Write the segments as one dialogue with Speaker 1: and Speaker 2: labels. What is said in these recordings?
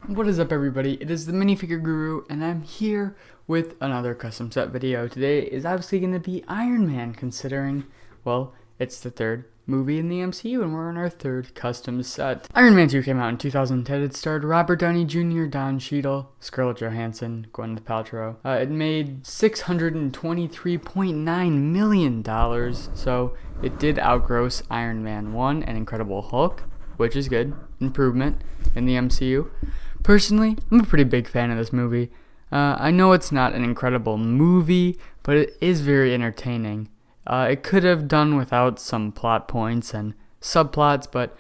Speaker 1: What is up, everybody? It is the Minifigure Guru, and I'm here with another custom set video. Today is obviously going to be Iron Man, considering, well, it's the third movie in the MCU, and we're on our third custom set. Iron Man 2 came out in 2010. It starred Robert Downey Jr., Don Cheadle, Scarlett Johansson, Gwyneth Paltrow. It made $623.9 million, so it did outgross Iron Man 1 and Incredible Hulk, which is good. Improvement in the MCU. Personally, I'm a pretty big fan of this movie. I know it's not an incredible movie, but it is very entertaining. It could have done without some plot points and subplots, but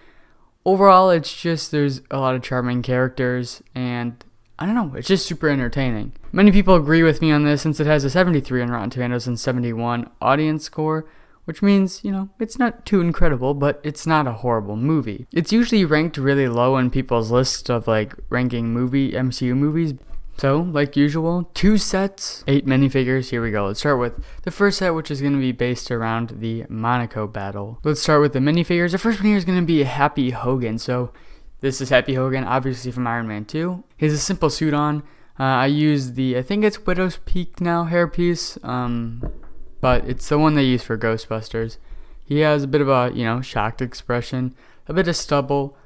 Speaker 1: overall it's just there's a lot of charming characters, and I don't know, it's just super entertaining. Many people agree with me on this since it has a 73 on Rotten Tomatoes and 71 audience score, which means, it's not too incredible, but it's not a horrible movie. It's usually ranked really low in people's lists of ranking MCU movies. So, like usual, 2 sets, 8 minifigures. Here we go. Let's start with the first set, which is going to be based around the Monaco battle. Let's start with the minifigures. The first one here is going to be Happy Hogan. So, this is Happy Hogan, obviously from Iron Man 2. He has a simple suit on. I use I think it's Widow's Peak now hairpiece. But it's the one they use for Ghostbusters. He has a bit of a, shocked expression, a bit of stubble.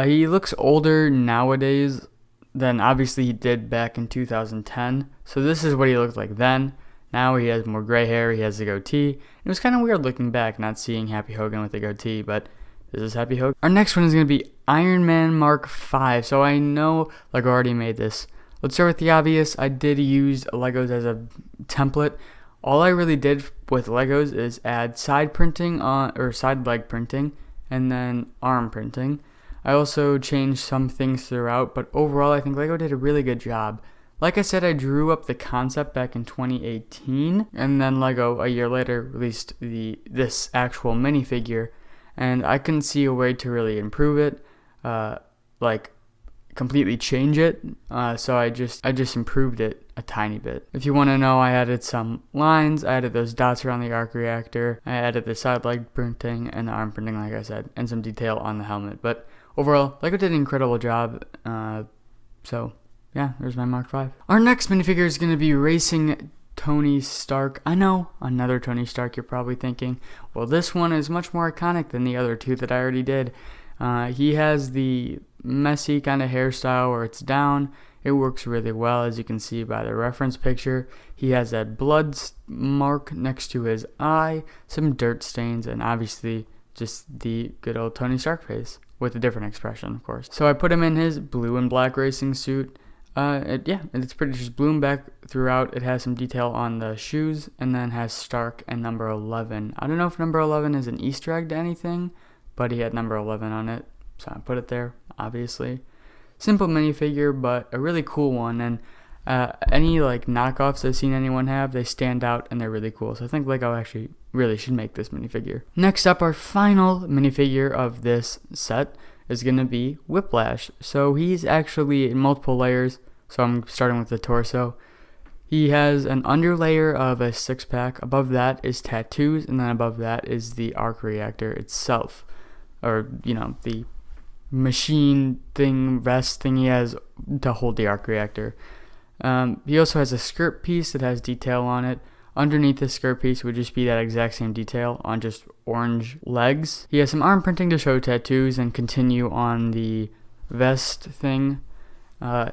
Speaker 1: He looks older nowadays than obviously he did back in 2010. So this is what he looked like then. Now he has more gray hair, he has a goatee. It was kind of weird looking back, not seeing Happy Hogan with a goatee, but this is Happy Hogan. Our next one is going to be Iron Man Mark V. So I know Lego already made this. Let's start with the obvious. I did use Legos as a template. All I really did with Legos is add side printing or side leg printing and then arm printing. I also changed some things throughout, but overall I think Lego did a really good job. Like I said, I drew up the concept back in 2018, and then Lego a year later released this actual minifigure, and I couldn't see a way to really improve it, completely change it, so I just improved it a tiny bit. If you want to know, I added some lines, I added those dots around the arc reactor, I added the side leg printing and the arm printing, like I said, and some detail on the helmet. But overall, Lego did an incredible job, so yeah, there's my Mark V. Our next minifigure is going to be Racing Tony Stark. I know, another Tony Stark, you're probably thinking. Well, this one is much more iconic than the other two that I already did. He has the messy kind of hairstyle where it's down. It works really well, as you can see by the reference picture. He has that blood mark next to his eye, some dirt stains, and obviously just the good old Tony Stark face with a different expression, of course. So I put him in his blue and black racing suit. It's pretty just blue and black throughout. It has some detail on the shoes, and then has Stark and number 11. I don't know if number 11 is an Easter egg to anything, but he had number 11 on it, so I put it there, obviously. Simple minifigure, but a really cool one, and any knockoffs I've seen anyone have, they stand out and they're really cool. So I think Lego actually really should make this minifigure. Next up, our final minifigure of this set is going to be Whiplash. So he's actually in multiple layers, so I'm starting with the torso. He has an underlayer of a 6-pack. Above that is tattoos, and then above that is the arc reactor itself, or the machine thing, vest thing he has to hold the arc reactor. He also has a skirt piece that has detail on it. Underneath the skirt piece would just be that exact same detail on just orange legs. He has some arm printing to show tattoos and continue on the vest thing.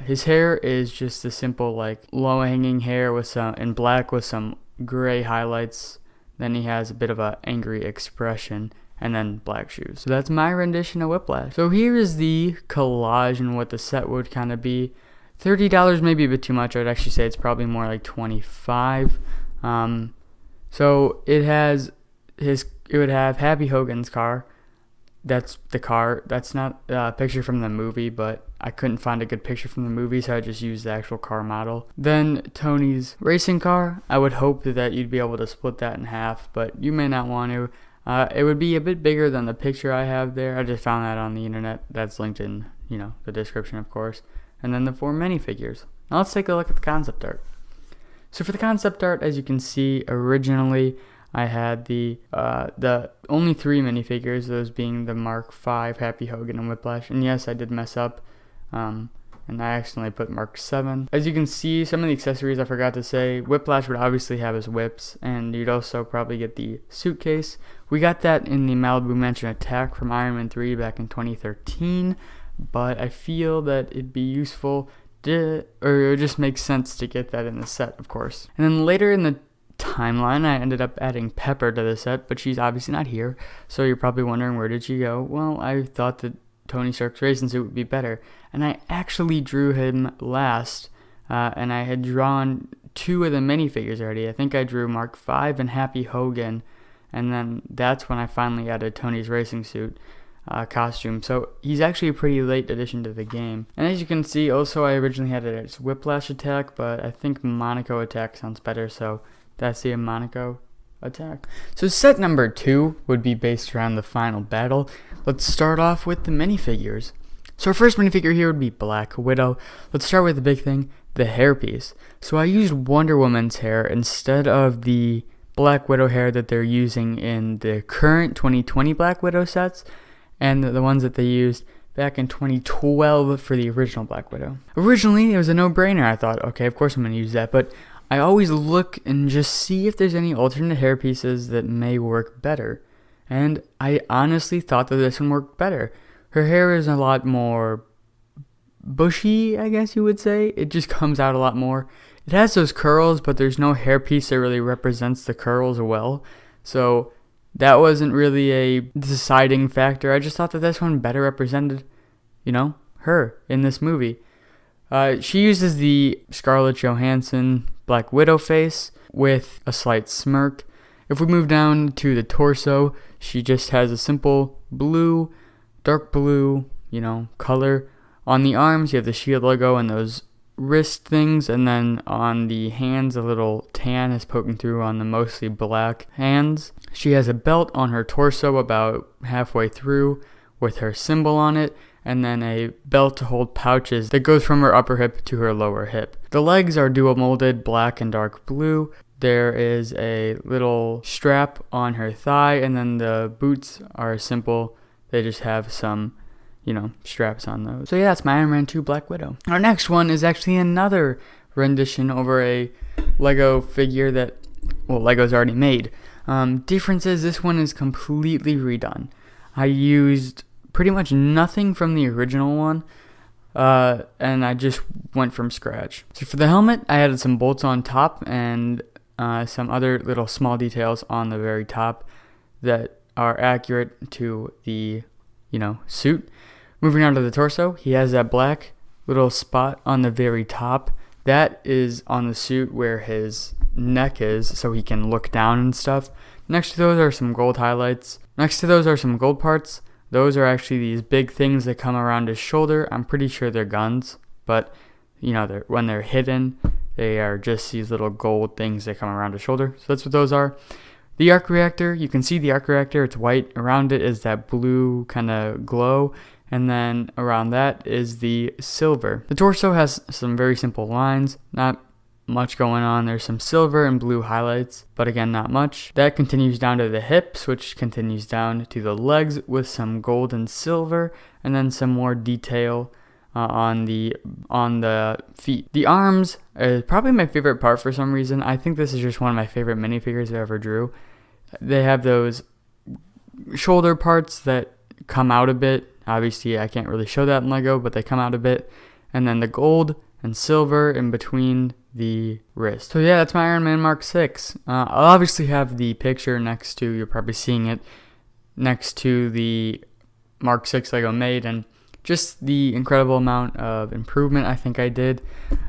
Speaker 1: His hair is just a simple low hanging hair with some in black with some gray highlights. Then he has a bit of an angry expression, and then black shoes. So that's my rendition of Whiplash. So here is the collage and what the set would kind of be. $30 may be a bit too much. I would actually say it's probably more like $25. So it would have Happy Hogan's car. That's the car. That's not a picture from the movie, but I couldn't find a good picture from the movie, so I just used the actual car model. Then Tony's racing car. I would hope that you'd be able to split that in half, but you may not want to. It would be a bit bigger than the picture I have there. I just found that on the internet. That's linked in, the description, of course. And then the 4 minifigures. Now let's take a look at the concept art. So for the concept art, as you can see, originally I had the only 3 minifigures, those being the Mark V, Happy Hogan, and Whiplash. And yes, I did mess up. and I accidentally put Mark 7. As you can see, some of the accessories I forgot to say. Whiplash would obviously have his whips, and you'd also probably get the suitcase. We got that in the Malibu Mansion attack from Iron Man 3 back in 2013, but I feel that it'd be useful or it just makes sense to get that in the set, of course. And then later in the timeline, I ended up adding Pepper to the set, but she's obviously not here, so you're probably wondering, where did she go? Well, I thought that Tony Stark's racing suit would be better, and I actually drew him last, and I had drawn 2 of the minifigures already. I think I drew Mark 5 and Happy Hogan, and then that's when I finally added Tony's racing suit costume. So he's actually a pretty late addition to the game. And as you can see, also I originally had it as Whiplash attack, but I think Monaco attack sounds better, so that's the Monaco attack. So set number 2 would be based around the final battle. Let's start off with the minifigures. So our first minifigure here would be Black Widow. Let's start with the big thing, the hairpiece. So I used Wonder Woman's hair instead of the Black Widow hair that they're using in the current 2020 Black Widow sets, and the ones that they used back in 2012 for the original Black Widow. Originally, it was a no-brainer. I thought, okay, of course I'm going to use that, but I always look and just see if there's any alternate hair pieces that may work better. And I honestly thought that this one worked better. Her hair is a lot more bushy, I guess you would say. It just comes out a lot more. It has those curls, but there's no hair piece that really represents the curls well. So that wasn't really a deciding factor. I just thought that this one better represented, her in this movie. She uses the Scarlett Johansson Black Widow face with a slight smirk. If we move down to the torso, she just has a simple blue, dark blue, color. On the arms, you have the SHIELD logo and those wrist things, and then on the hands, a little tan is poking through on the mostly black hands. She has a belt on her torso about halfway through with her symbol on it, and then a belt to hold pouches that goes from her upper hip to her lower hip. The legs are dual molded black and dark blue. There is a little strap on her thigh, and then the boots are simple. They just have some straps on those. So yeah, that's my Iron Man 2 Black Widow. Our next one is actually another rendition over a Lego figure that, Lego's already made. Difference is this one is completely redone. I used pretty much nothing from the original one, and I just went from scratch. So for the helmet, I added some bolts on top and some other little small details on the very top that are accurate to the, suit. Moving on to the torso, he has that black little spot on the very top. That is on the suit where his neck is, so he can look down and stuff. Next to those are some gold highlights. Next to those are some gold parts. Those are actually these big things that come around his shoulder. I'm pretty sure they're guns, but when they're hidden, they are just these little gold things that come around his shoulder. So that's what those are. The arc reactor, you can see the arc reactor, it's white. Around it is that blue kind of glow, and then around that is the silver. The torso has some very simple lines, not much going on. There's some silver and blue highlights, but again, not much. That continues down to the hips, which continues down to the legs with some gold and silver, and then some more detail on the feet. The arms is probably my favorite part for some reason. I think this is just one of my favorite minifigures I ever drew. They have those shoulder parts that come out a bit. Obviously, I can't really show that in Lego, but they come out a bit. And then the gold and silver in between the wrist. So yeah, that's my Iron Man Mark 6. I'll obviously have the picture next to, you're probably seeing it, next to the Mark 6 Lego made, and just the incredible amount of improvement I think I did.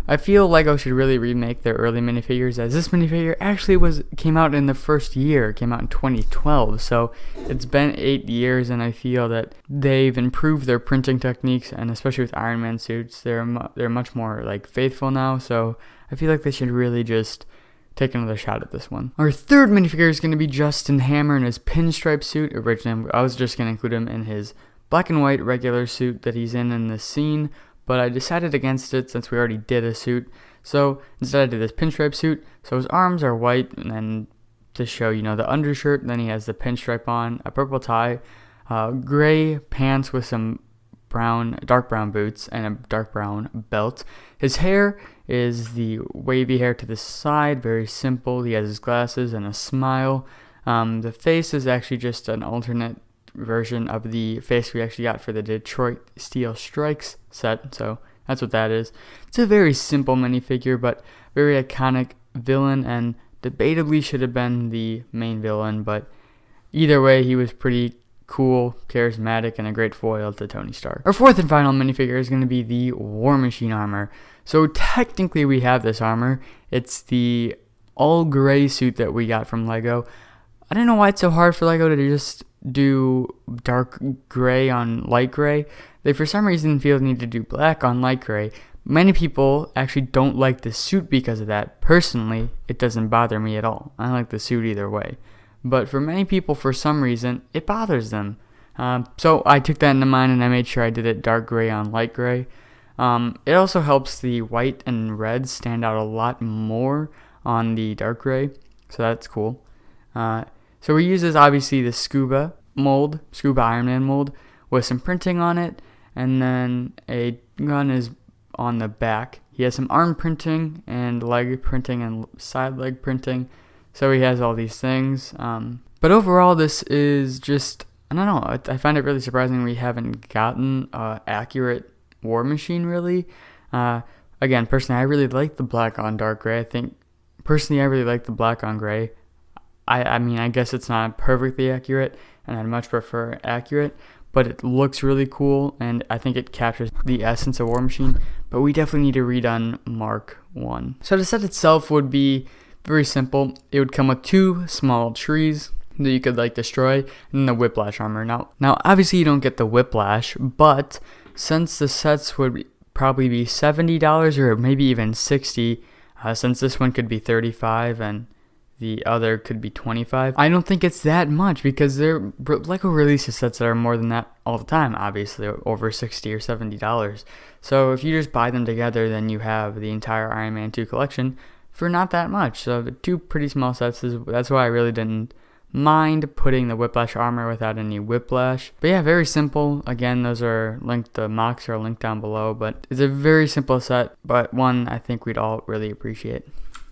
Speaker 1: I feel Lego should really remake their early minifigures, as this minifigure actually came out in the first year. It came out in 2012, so it's been 8 years, and I feel that they've improved their printing techniques, and especially with Iron Man suits, they're much more faithful now. So I feel like they should really just take another shot at this one. Our third minifigure is going to be Justin Hammer in his pinstripe suit. Originally, I was just going to include him in his black and white regular suit that he's in this scene, but I decided against it since we already did a suit. So instead I did this pinstripe suit. So his arms are white, and then to show, the undershirt, then he has the pinstripe on, a purple tie, gray pants with some dark brown boots and a dark brown belt. His hair is the wavy hair to the side, very simple. He has his glasses and a smile. The face is actually just an alternate version of the face we actually got for the Detroit Steel Strikes set, so that's what that is. It's a very simple minifigure, but very iconic villain, and debatably should have been the main villain, but either way, he was pretty cool, charismatic, and a great foil to Tony Stark. Our fourth and final minifigure is going to be the War Machine armor. So technically we have this armor. It's the all gray suit that we got from Lego. I don't know why it's so hard for Lego to just do dark gray on light gray. They for some reason feel the need to do black on light gray. Many people actually don't like the suit because of that. Personally, it doesn't bother me at all. I like the suit either way. But for many people, for some reason, it bothers them. So I took that into mind and I made sure I did it dark gray on light gray. It also helps the white and red stand out a lot more on the dark gray. So that's cool. So we use this, obviously, the Scuba Iron Man mold with some printing on it. And then a gun is on the back. He has some arm printing and leg printing and side leg printing. So he has all these things. But overall, this is just, I don't know, I find it really surprising we haven't gotten an accurate War Machine, really. Again, personally, I really like the black on dark gray. I really like the black on gray. I mean, I guess it's not perfectly accurate, and I'd much prefer accurate, but it looks really cool, and I think it captures the essence of War Machine. But we definitely need to redone Mark 1. So the set itself would be very simple. It would come with 2 small trees that you could destroy, and the Whiplash armor. Now obviously you don't get the Whiplash, but since the sets would probably be $70 or maybe even $60, since this one could be $35 and the other could be $25, I don't think it's that much, because Lego releases sets that are more than that all the time, obviously, over $60 or $70. So if you just buy them together, then you have the entire Iron Man 2 collection for not that much. So the 2 pretty small sets, that's why I really didn't mind putting the Whiplash armor without any Whiplash. But yeah, very simple. Again, the mocks are linked down below, but it's a very simple set, but one I think we'd all really appreciate.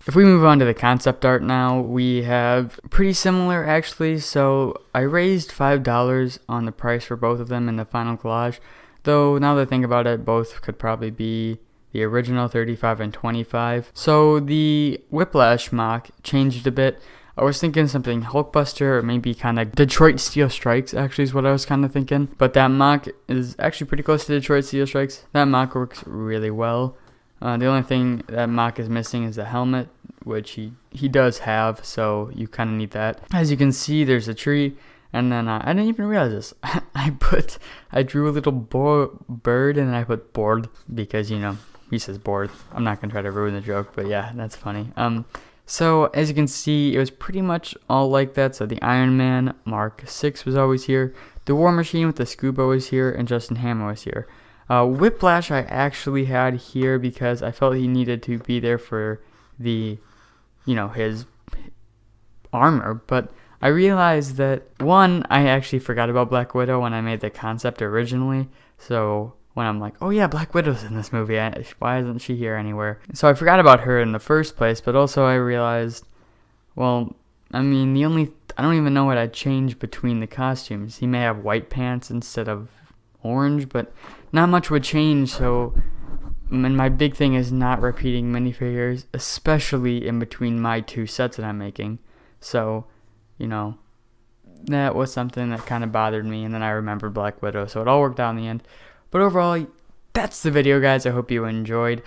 Speaker 1: If we move on to the concept art now, we have pretty similar actually. So I raised $5 on the price for both of them in the final collage, though now that I think about it, both could probably be the original $35 and $25. So the Whiplash mock changed a bit. I was thinking something Hulkbuster or maybe kind of Detroit Steel Strikes actually is what I was kind of thinking. But that mock is actually pretty close to Detroit Steel Strikes. That mock works really well. The only thing that mock is missing is the helmet, which he does have, so you kind of need that. As you can see, there's a tree, and then I didn't even realize this. I drew a little bird, and then I put board because, he says board. I'm not going to try to ruin the joke, but yeah, that's funny. So as you can see, it was pretty much all like that. So the Iron Man Mark 6 was always here. The War Machine with the Scuba was here, and Justin Hammer was here. Whiplash I actually had here because I felt he needed to be there for the, his armor. But I realized that, one, I actually forgot about Black Widow when I made the concept originally. So when I'm like, oh yeah, Black Widow's in this movie, why isn't she here anywhere? So I forgot about her in the first place, but also I realized, well, I don't even know what I'd change between the costumes. He may have white pants instead of orange, but not much would change. So my big thing is not repeating minifigures, especially in between my 2 sets that I'm making. So, that was something that kind of bothered me, and then I remembered Black Widow, so it all worked out in the end. But overall, that's the video, guys. I hope you enjoyed.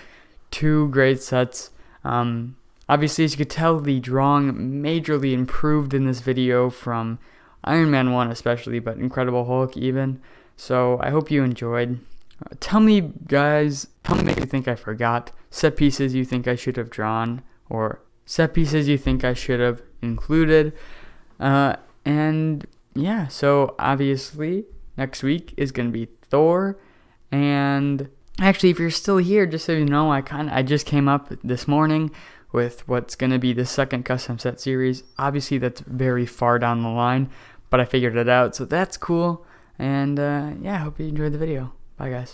Speaker 1: 2 great sets. Obviously, as you could tell, the drawing majorly improved in this video from Iron Man 1 especially, but Incredible Hulk even. So I hope you enjoyed. Tell me, guys, what you think I forgot. Set pieces you think I should have drawn, or set pieces you think I should have included. And yeah, so obviously next week is going to be Thor. And actually, if you're still here, just so you know, I just came up this morning with what's going to be the second custom set series. Obviously, that's very far down the line, but I figured it out, so that's cool. And yeah, I hope you enjoyed the video. Bye, guys.